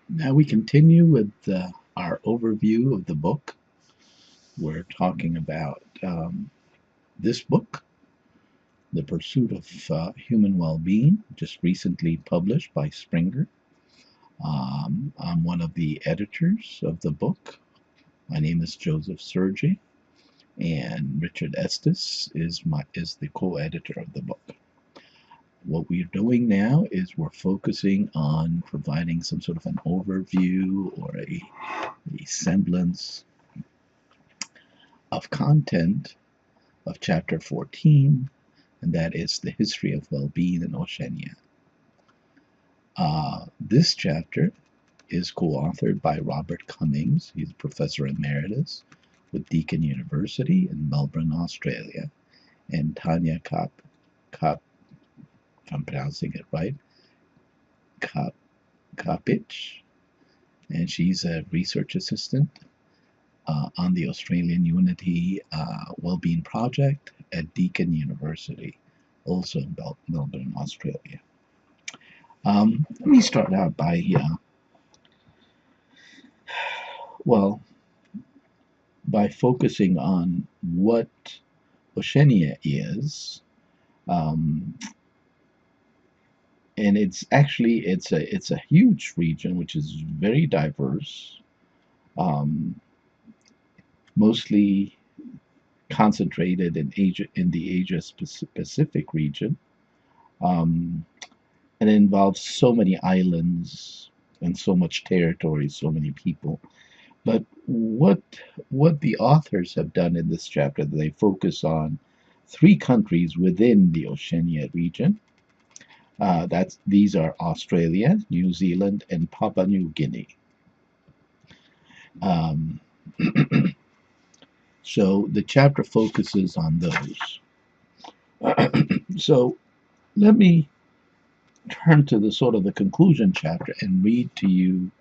Now we continue with our overview of the book. We're talking about this book, The Pursuit of Human Well-Being, just recently published by Springer. I'm one of the editors of the book. My name is Joseph Sergi, and Richard Estes is the co-editor of the book. What we're doing now is we're focusing on providing some sort of an overview or a semblance of content of chapter 14, and that is the history of well-being in Oceania. This chapter is co-authored by Robert Cummings. He's a professor emeritus with Deakin University in Melbourne, Australia, and Tanya Kop, if I'm pronouncing it right, Kopich, and she's a research assistant on the Australian Unity Wellbeing Project at Deakin University, also in Melbourne, Australia. Let me start out by, by focusing on what Oceania is, and it's a huge region which is very diverse, mostly concentrated in the Asia Pacific region, and it involves so many islands and so much territory, so many people. But what the authors have done in this chapter, they focus on three countries within the Oceania region. These are Australia, New Zealand, and Papua New Guinea. Um, so the chapter focuses on those. So let me turn to the sort of the conclusion chapter and read to you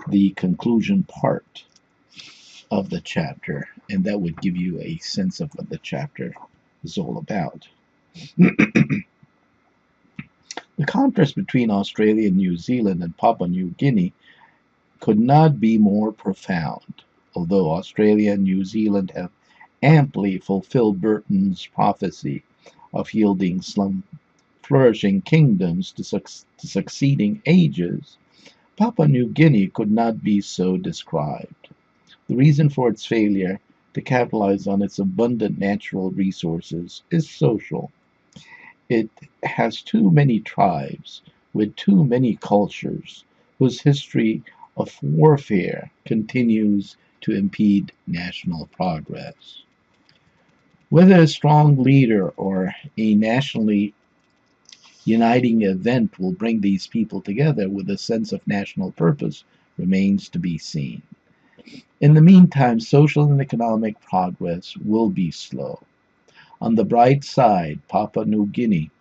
the conclusion part of the chapter, and that would give you a sense of what the chapter is all about. The contrast between Australia, New Zealand, and Papua New Guinea could not be more profound, although Australia and New Zealand have amply fulfilled Burton's prophecy of yielding some flourishing kingdoms to succeeding ages. Papua New Guinea could not be so described. The reason for its failure to capitalize on its abundant natural resources is social. It has too many tribes with too many cultures whose history of warfare continues to impede national progress. Whether a strong leader or a nationally uniting event will bring these people together with a sense of national purpose remains to be seen. In the meantime, social and economic progress will be slow. On the bright side, Papua New Guinea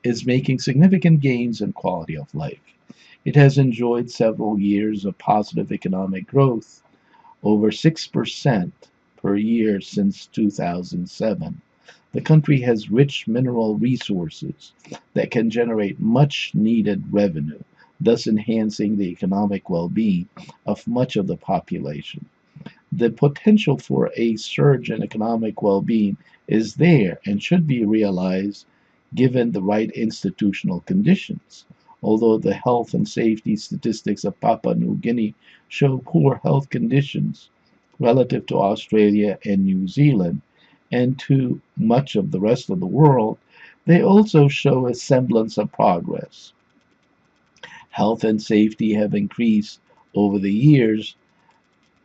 is making significant gains in quality of life. It has enjoyed several years of positive economic growth, over 6% per year since 2007. The country has rich mineral resources that can generate much needed revenue, thus enhancing the economic well-being of much of the population. The potential for a surge in economic well-being is there and should be realized given the right institutional conditions. Although the health and safety statistics of Papua New Guinea show poor health conditions relative to Australia and New Zealand and to much of the rest of the world, they also show a semblance of progress. Health and safety have increased over the years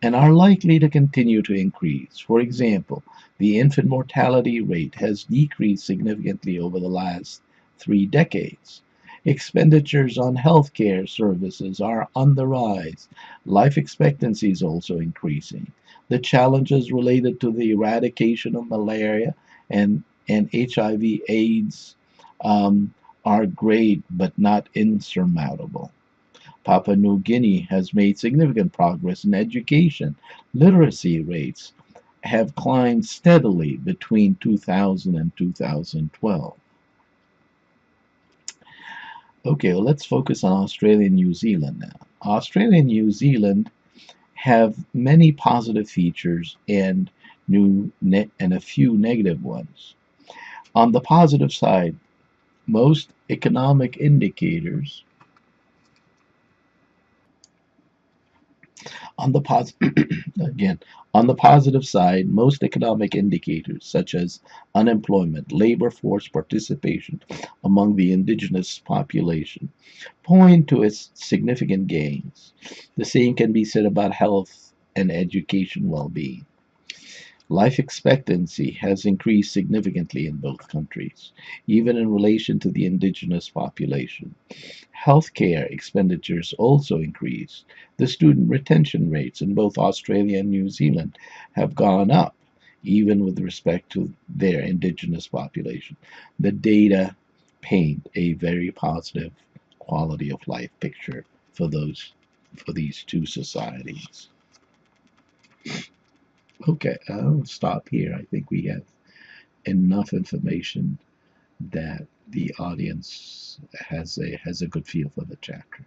and are likely to continue to increase. For example, the infant mortality rate has decreased significantly over the last 3 decades. Expenditures on healthcare services are on the rise. Life expectancy is also increasing. The challenges related to the eradication of malaria and HIV/AIDS are great but not insurmountable. Papua New Guinea has made significant progress in education. Literacy rates have climbed steadily between 2000 and 2012. Okay, well, let's focus on Australia and New Zealand now. Australia and New Zealand have many positive features and a few negative ones. On the positive side, most economic indicators on the pos again on the positive side, most economic indicators such as unemployment, labor force participation among the indigenous population point to its significant gains. The same can be said about health and education well-being. Life expectancy has increased significantly in both countries, even in relation to the indigenous population. Healthcare expenditures also increased. The student retention rates in both Australia and New Zealand have gone up, even with respect to their indigenous population. The data paint a very positive quality of life picture for these two societies. Okay, I'll stop here. I think we have enough information that the audience has a good feel for the chapter.